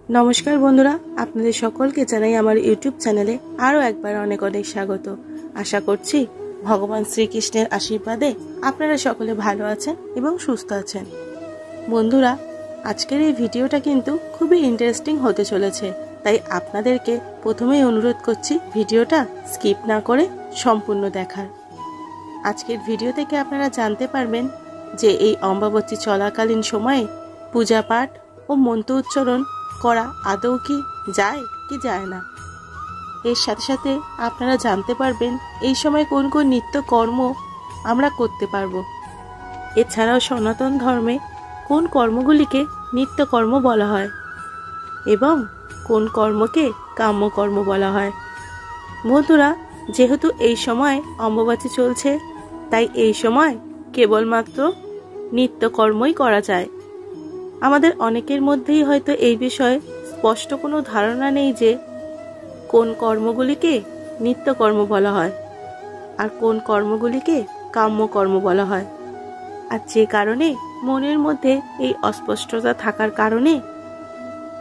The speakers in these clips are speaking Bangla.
नमस्कार बंधुरा आपनादेर सकलके जानाई आमार यूट्यूब चैनेले आरो एकबार अनेक अनेक स्वागत। आशा करछि भगवान श्रीकृष्णेर आशीर्वादे आपनारा सकले भालो आछेन एबं सुस्थ आछेन। बंधुरा आजकेर एई भिडियोटा किन्तु खुबই इंटारेस्टिंग होते चलेछे, ताई आपनादेरके प्रथमेई अनुरोध करछि भिडियोटा स्किप ना करे सम्पूर्ण देखार। आजकेर भिडियो थेके आपनारा जानते पारबेन जे एई अम्बाबती चलाकालीन समये पूजा पाठ ओ मंत्र उच्चारण करा आदौ की जाए कि जाए ना। एर साथे साथे आपनारा जानते पारबेन एई समय कोन कोन नित्य कर्म आमरा करते पारबो। एछाड़ाओ सनातन धर्मे कोन कर्मगुलिके नित्य कर्म बला हय एबं कोन कर्मके काम्य कर्म बला हय। बंधुरा जेहेतु एई समय अम्बाबती चलछे ताई एई समय केवलमात्र नित्य कर्मई करा जाय। आमादेर अनेकेर मध्येई हयतो एई विषये स्पष्ट कोनो धारणा नेই जे कोन कर्मगुलिके नित्य कर्म बला हय आर कोन कर्मगुलिके काम्य कर्म बला हय। आर जे कारणे मनेर मধ্যে এই अस्पष्टता থাকার কারণে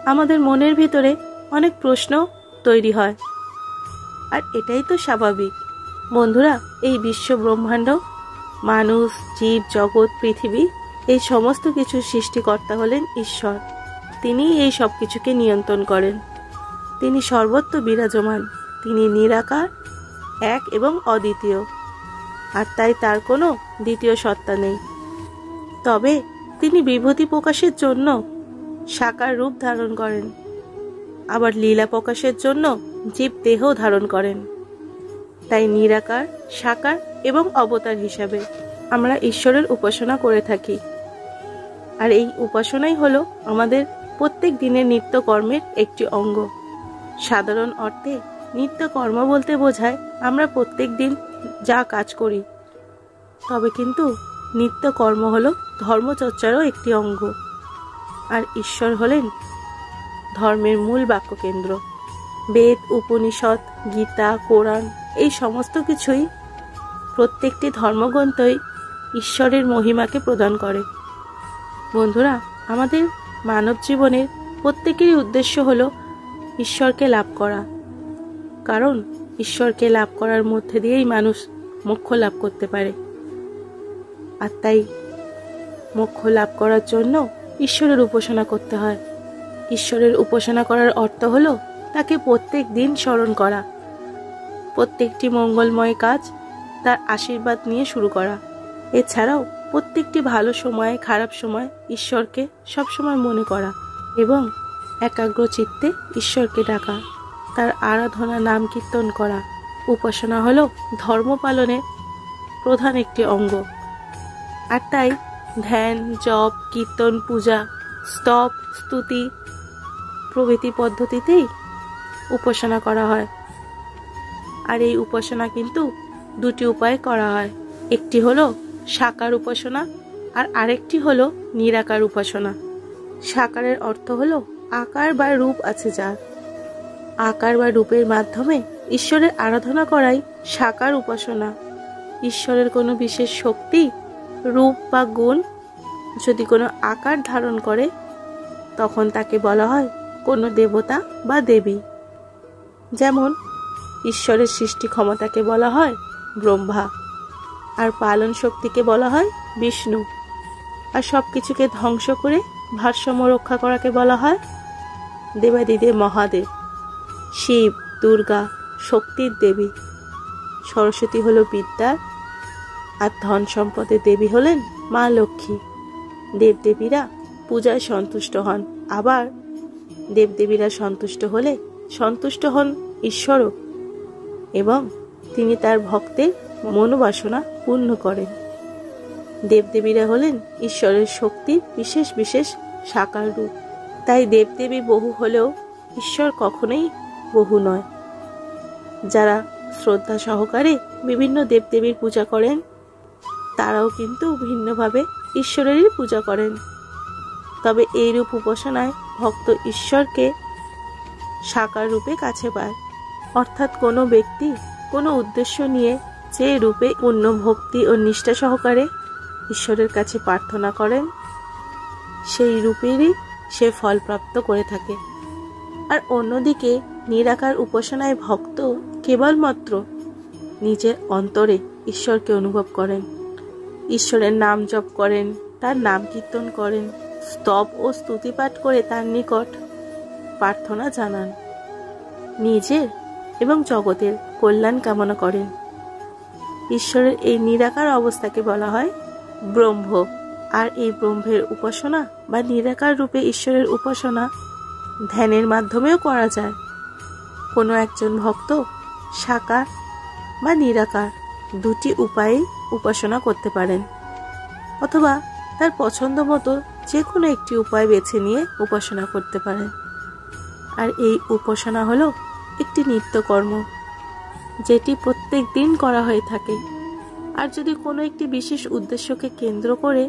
আমাদের মনের ভিতরে অনেক প্রশ্ন তৈরি হয়, আর এটাই তো স্বাভাবিক। বন্ধুরা, এই বিশ্ব ব্রহ্মাণ্ড, মানুষ, জীব জগৎ, পৃথিবী এই সমস্ত কিছু সৃষ্টিকর্তা হলেন ঈশ্বর। তিনি এই সব কিছুকে নিয়ন্ত্রণ করেন। তিনি সর্বত্র বিরাজমান। তিনি নিরাকার, এক এবং অদ্বিতীয়, আর তাই তার কোনো দ্বিতীয় সত্তা নেই। তবে তিনি বিভূতি প্রকাশের জন্য সাকার রূপ ধারণ করেন, আবার লীলা প্রকাশের জন্য জীব দেহ ধারণ করেন। তাই নিরাকার, সাকার এবং অবতার হিসাবে আমরা ঈশ্বরের উপাসনা করে থাকি। আর এই উপাসনাই হলো আমাদের প্রত্যেক দিনের নিত্য কর্মের একটি অঙ্গ। সাধারণ অর্থে নিত্য কর্ম বলতে বোঝায় আমরা প্রত্যেক দিন যা কাজ করি। তবে কিন্তু নিত্য কর্ম হলো ধর্মচর্চারও একটি অঙ্গ। আর ঈশ্বর হলেন ধর্মের মূল বাক্যকেন্দ্র। বেদ, উপনিষদ, গীতা, কোরআন এই সমস্ত কিছুই প্রত্যেকটি ধর্মগ্রন্থই ঈশ্বরের মহিমাকে প্রদান করে। বন্ধুরা, আমাদের মানব জীবনের প্রত্যেকেরই উদ্দেশ্য হলো ঈশ্বরকে লাভ করা, কারণ ঈশ্বরকে লাভ করার মধ্যে দিয়েই মানুষ মোক্ষ লাভ করতে পারে। আর তাই মোক্ষ লাভ করার জন্য ঈশ্বরের উপাসনা করতে হয়। ঈশ্বরের উপাসনা করার অর্থ হলো তাকে প্রত্যেক দিন স্মরণ করা, প্রত্যেকটি মঙ্গলময় কাজ তার আশীর্বাদ নিয়ে শুরু করা। এছাড়াও প্রত্যেকটি ভালো সময়, খারাপ সময় ঈশ্বরকে সবসময় মনে করা এবং একাগ্র চিত্তে ঈশ্বরকে ডাকা, তার আরাধনা, নাম কীর্তন করা। উপাসনা হলো ধর্ম পালনের প্রধান একটি অঙ্গ। আর তাই ধ্যান, জপ, কীর্তন, পূজা, স্তব, স্তুতি প্রভৃতি পদ্ধতিতেই উপাসনা করা হয়। আর এই উপাসনা কিন্তু দুটি উপায়ে করা হয়। একটি হলো সাকার উপাসনা আর আরেকটি হলো নিরাকার উপাসনা। সাকারের অর্থ হলো আকার বা রূপ আছে যার। আকার বা রূপের মাধ্যমে ঈশ্বরের আরাধনা করাই সাকার উপাসনা। ঈশ্বরের কোনো বিশেষ শক্তি, রূপ বা গুণ যদি কোনো আকার ধারণ করে তখন তাকে বলা হয় কোনো দেবতা বা দেবী। যেমন ঈশ্বরের সৃষ্টি ক্ষমতাকে বলা হয় ব্রহ্মা, আর পালন শক্তিকে বলা হয় বিষ্ণু, আর সব কিছুকে ধ্বংস করে ভারসাম্য রক্ষা করাকে বলা হয় দেবাদিদেব মহাদেব। শিব, দুর্গা শক্তির দেবী, সরস্বতী হলো বিদ্যার, আর ধন সম্পদের দেবী হলেন মা লক্ষ্মী। দেবদেবীরা পূজায় সন্তুষ্ট হন, আবার দেবদেবীরা সন্তুষ্ট হলে সন্তুষ্ট হন ঈশ্বরও, এবং তিনি তার ভক্তের মনোবাসনা পূর্ণ করেন। দেবদেবীরা হলেন ঈশ্বরের শক্তির বিশেষ বিশেষ সাকার রূপ। তাই দেবদেবী বহু হলেও ঈশ্বর কখনোই বহু নয়। যারা শ্রদ্ধা সহকারে বিভিন্ন দেবদেবীর পূজা করেন তারাও কিন্তু ভিন্নভাবে ঈশ্বরেরই পূজা করেন। তবে এই রূপ উপাসনায় ভক্ত ঈশ্বরকে সাকার রূপে কাছে পায়। অর্থাৎ কোনো ব্যক্তি কোনো উদ্দেশ্য নিয়ে যে রূপে পূর্ণ ভক্তি ও নিষ্ঠা সহকারে ঈশ্বরের কাছে প্রার্থনা করেন সেই রূপেরই সে ফল প্রাপ্ত করে থাকে। আর অন্যদিকে নিরাকার উপাসনায় ভক্ত কেবলমাত্র নিজের অন্তরে ঈশ্বরকে অনুভব করেন, ঈশ্বরের নাম জপ করেন, তার নাম কীর্তন করেন, স্তব ও স্তুতি পাঠ করে তার নিকট প্রার্থনা জানান, নিজের এবং জগতের কল্যাণ কামনা করেন। ঈশ্বরের এই নিরাকার অবস্থাকে বলা হয় ব্রহ্ম। আর এই ব্রহ্মের উপাসনা বা নিরাকার রূপে ঈশ্বরের উপাসনা ধ্যানের মাধ্যমেও করা যায়। কোনো একজন ভক্ত সাকার বা নিরাকার দুটি উপায়ে উপাসনা করতে পারেন, অথবা তার পছন্দ মতো যে কোনো একটি উপায় বেছে নিয়ে উপাসনা করতে পারেন। আর এই উপাসনা হলো একটি নিত্যকর্ম, যেটি প্রত্যেক দিন করা হয়ে থাকে। আর যদি কোনো একটি বিশেষ উদ্দেশ্যকে কেন্দ্র করে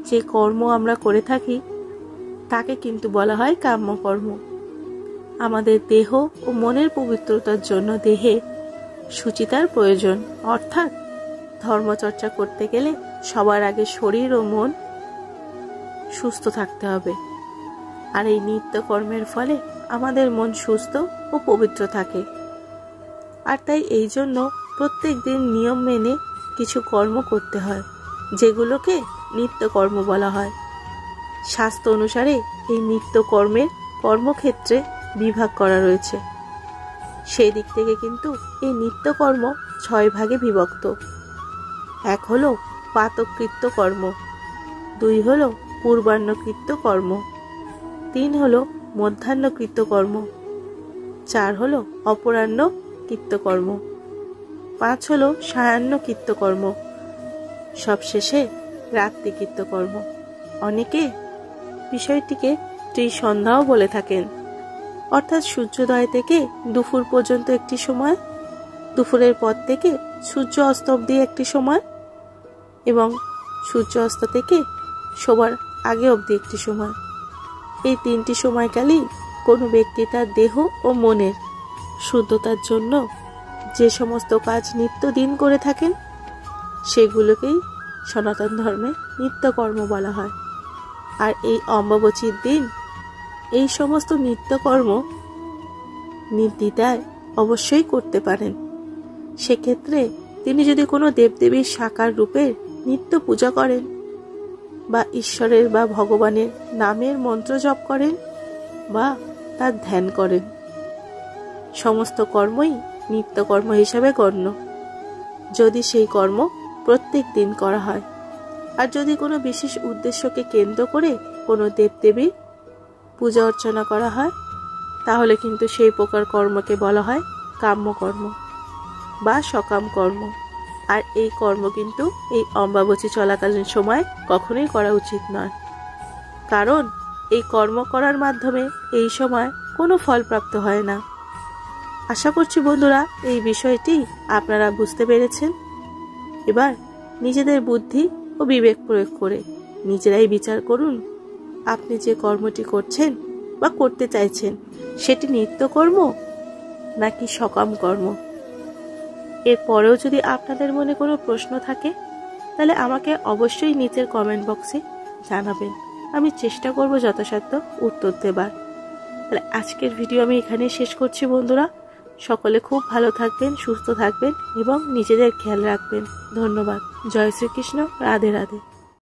যে কর্ম আমরা করে থাকি তাকে কিন্তু বলা হয় কাম্যকর্ম। আমাদের দেহ ও মনের পবিত্রতার জন্য দেহে সুচিতার প্রয়োজন, অর্থাৎ ধর্মচর্চা করতে গেলে সবার আগে শরীর ও মন সুস্থ থাকতে হবে। আর এই নিত্যকর্মের ফলে আমাদের মন সুস্থ ও পবিত্র থাকে। আর তাই এই জন্য প্রত্যেক দিন নিয়ম মেনে কিছু কর্ম করতে হয়, যেগুলোকে নিত্যকর্ম বলা হয়। শাস্ত্র অনুসারে এই নিত্যকর্মের কর্মক্ষেত্রে বিভাগ করা রয়েছে। সেই দিক থেকে কিন্তু এই নিত্যকর্ম 6 ভাগে বিভক্ত। 1 হলো প্রাতঃকৃত্য কর্ম, 2 হলো পূর্বাহ্নকৃত্য কর্ম, 3 হলো মধ্যাহ্নকৃত্য কর্ম, 4 হলো অপরাহ্নকৃত্য কর্ম, 5 হলো সায়াহ্নকৃত্য কর্ম, সবশেষে রাত্রিকৃত্য কর্ম। অনেকে বিষয়টিকে ত্রিসন্ধ্যাও বলে থাকেন, অর্থাৎ সূর্যোদয় থেকে দুপুর পর্যন্ত একটি সময়, দুপুরের পর থেকে সূর্য অস্ত অবধি একটি সময়, এবং সূর্য অস্ত থেকে শোবার আগে অবধি একটি সময়। এই 3টি সময়কালই কোনো ব্যক্তি তার দেহ ও মনের শুদ্ধতার জন্য যে সমস্ত কাজ নিত্যদিন করে থাকেন সেগুলোকেই সনাতন ধর্মে নিত্যকর্ম বলা হয়। আর এই অমাবস্যার দিন এই সমস্ত নিত্যকর্ম নির্দ্বিধায় অবশ্যই করতে পারেন। সেক্ষেত্রে তিনি যদি কোনো দেবদেবীর সাকার রূপে নিত্য পূজা করেন, বা ঈশ্বরের বা ভগবানের নামের মন্ত্র জপ করেন, বা তার ধ্যান করেন, সমস্ত কর্মই নিত্যকর্ম হিসাবে গণ্য, যদি সেই কর্ম প্রত্যেক দিন করা হয়। আর যদি কোনো বিশেষ উদ্দেশ্যকে কেন্দ্র করে কোনো দেবদেবীর পূজা অর্চনা করা হয়, তাহলে কিন্তু সেই প্রকার কর্মকে বলা হয় কাম্যকর্ম বা সকাম কর্ম। আর এই কর্ম কিন্তু এই অমাবস্যা চলাকালীন সময় কখনোই করা উচিত নয়, কারণ এই কর্ম করার মাধ্যমে এই সময় কোনো ফল প্রাপ্ত হয় না। আশা করছি বন্ধুরা এই বিষয়টি আপনারা বুঝতে পেরেছেন। এবার নিজেদের বুদ্ধি ও বিবেক প্রয়োগ করে নিজেরাই বিচার করুন, আপনি যে কর্মটি করছেন বা করতে চাইছেন সেটি নিত্যকর্ম নাকি সকাম কর্ম। এরপরেও যদি আপনাদের মনে কোনো প্রশ্ন থাকে তাহলে আমাকে অবশ্যই নিচের কমেন্ট বক্সে জানাবেন, আমি চেষ্টা করব যথাসাধ্য উত্তর দেবার। তাহলে আজকের ভিডিও আমি এখানে শেষ করছি বন্ধুরা। সকলে খুব ভালো থাকবেন, সুস্থ থাকবেন এবং নিজেদের খেয়াল রাখবেন। ধন্যবাদ। জয় শ্রীকৃষ্ণ। রাধে রাধে।